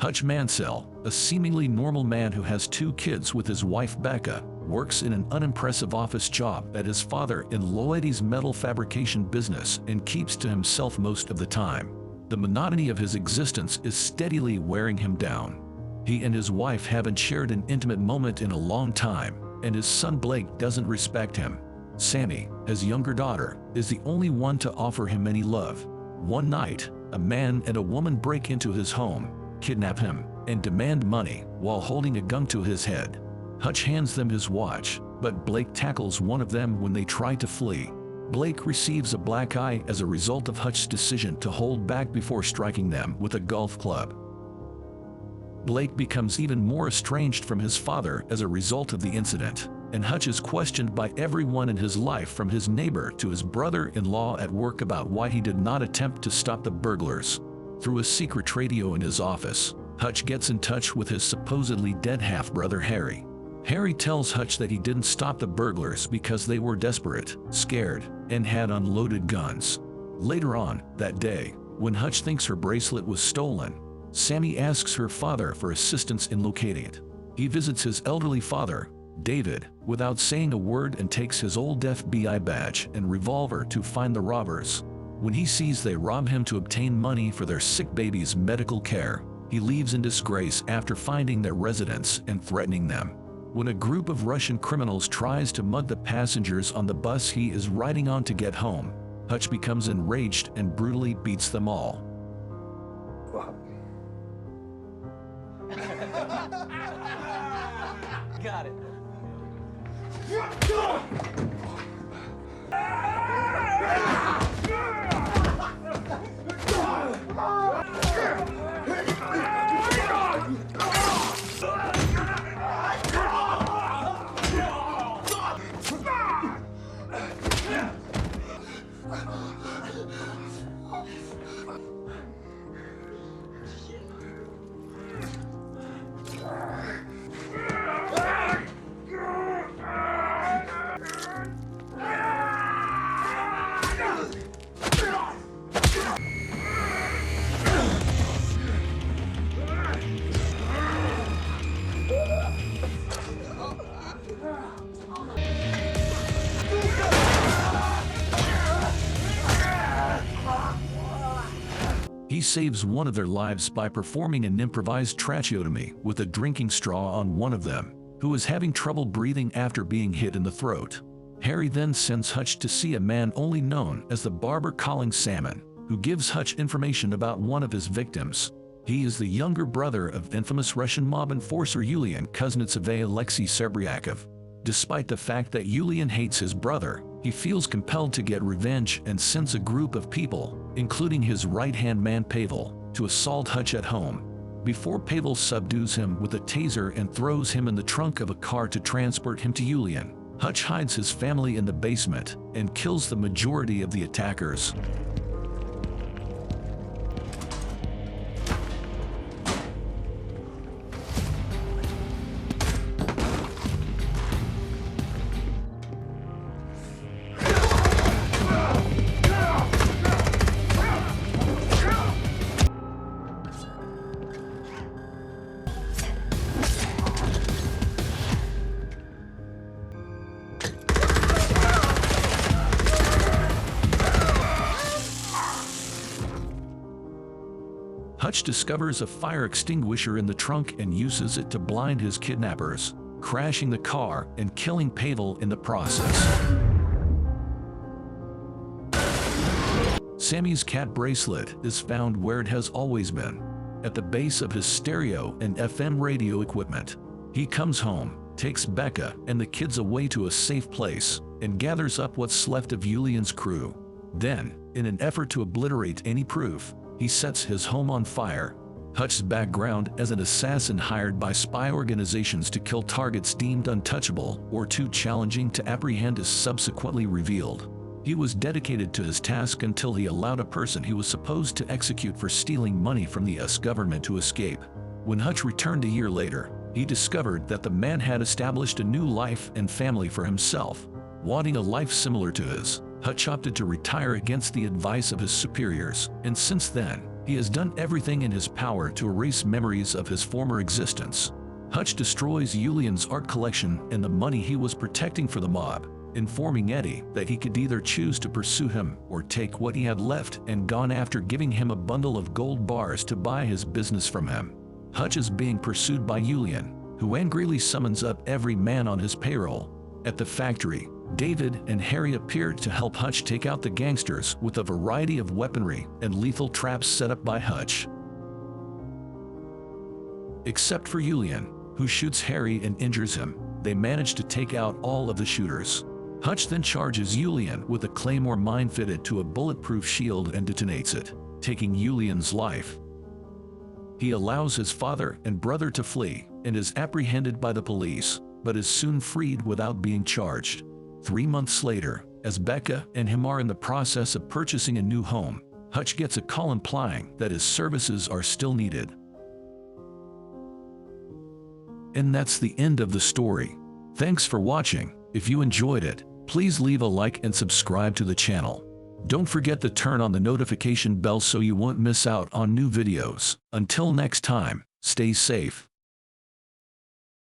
Hutch Mansell, a seemingly normal man who has 2 kids with his wife Becca, works in an unimpressive office job at his father-in-law Eddie's metal fabrication business and keeps to himself most of the time. The monotony of his existence is steadily wearing him down. He and his wife haven't shared an intimate moment in a long time, and his son Blake doesn't respect him. Sammy, his younger daughter, is the only one to offer him any love. One night, a man and a woman break into his home, kidnap him, and demand money while holding a gun to his head. Hutch hands them his watch, but Blake tackles one of them when they try to flee. Blake receives a black eye as a result of Hutch's decision to hold back before striking them with a golf club. Blake becomes even more estranged from his father as a result of the incident, and Hutch is questioned by everyone in his life from his neighbor to his brother-in-law at work about why he did not attempt to stop the burglars. Through a secret radio in his office, Hutch gets in touch with his supposedly dead half-brother Harry. Harry tells Hutch that he didn't stop the burglars because they were desperate, scared, and had unloaded guns. Later on that day, when Hutch thinks her bracelet was stolen, Sammy asks her father for assistance in locating it. He visits his elderly father, David, without saying a word and takes his old FBI badge and revolver to find the robbers. When he sees they rob him to obtain money for their sick baby's medical care, he leaves in disgrace after finding their residence and threatening them. When a group of Russian criminals tries to mug the passengers on the bus he is riding on to get home, Hutch becomes enraged and brutally beats them all. Got it. He saves one of their lives by performing an improvised tracheotomy with a drinking straw on one of them, who is having trouble breathing after being hit in the throat. Harry then sends Hutch to see a man only known as the Barber Calling Salmon, who gives Hutch information about one of his victims. He is the younger brother of infamous Russian mob enforcer Yulian Kuznetsov Alexei Serbriakov. Despite the fact that Yulian hates his brother, he feels compelled to get revenge and sends a group of people, including his right-hand man Pavel, to assault Hutch at home. Before Pavel subdues him with a taser and throws him in the trunk of a car to transport him to Yulian, Hutch hides his family in the basement and kills the majority of the attackers. Hutch discovers a fire extinguisher in the trunk and uses it to blind his kidnappers, crashing the car and killing Pavel in the process. Sammy's cat bracelet is found where it has always been, at the base of his stereo and FM radio equipment. He comes home, takes Becca and the kids away to a safe place, and gathers up what's left of Yulian's crew. Then, in an effort to obliterate any proof, he sets his home on fire. Hutch's background as an assassin hired by spy organizations to kill targets deemed untouchable or too challenging to apprehend is subsequently revealed. He was dedicated to his task until he allowed a person he was supposed to execute for stealing money from the US government to escape. When Hutch returned a year later, he discovered that the man had established a new life and family for himself. Wanting a life similar to his, Hutch opted to retire against the advice of his superiors, and since then, He has done everything in his power to erase memories of his former existence. Hutch destroys Julian's art collection and the money he was protecting for the mob, informing Eddie that he could either choose to pursue him or take what he had left and gone after, giving him a bundle of gold bars to buy his business from him. Hutch is being pursued by Julian, who angrily summons up every man on his payroll. At the factory, David and Harry appear to help Hutch take out the gangsters with a variety of weaponry and lethal traps set up by Hutch. Except for Julian, who shoots Harry and injures him, they manage to take out all of the shooters. Hutch then charges Julian with a claymore mine fitted to a bulletproof shield and detonates it, taking Julian's life. He allows his father and brother to flee and is apprehended by the police, but is soon freed without being charged. 3 months later, as Becca and him are in the process of purchasing a new home, Hutch gets a call implying that his services are still needed. And that's the end of the story. Thanks for watching. If you enjoyed it, please leave a like and subscribe to the channel. Don't forget to turn on the notification bell so you won't miss out on new videos. Until next time, stay safe.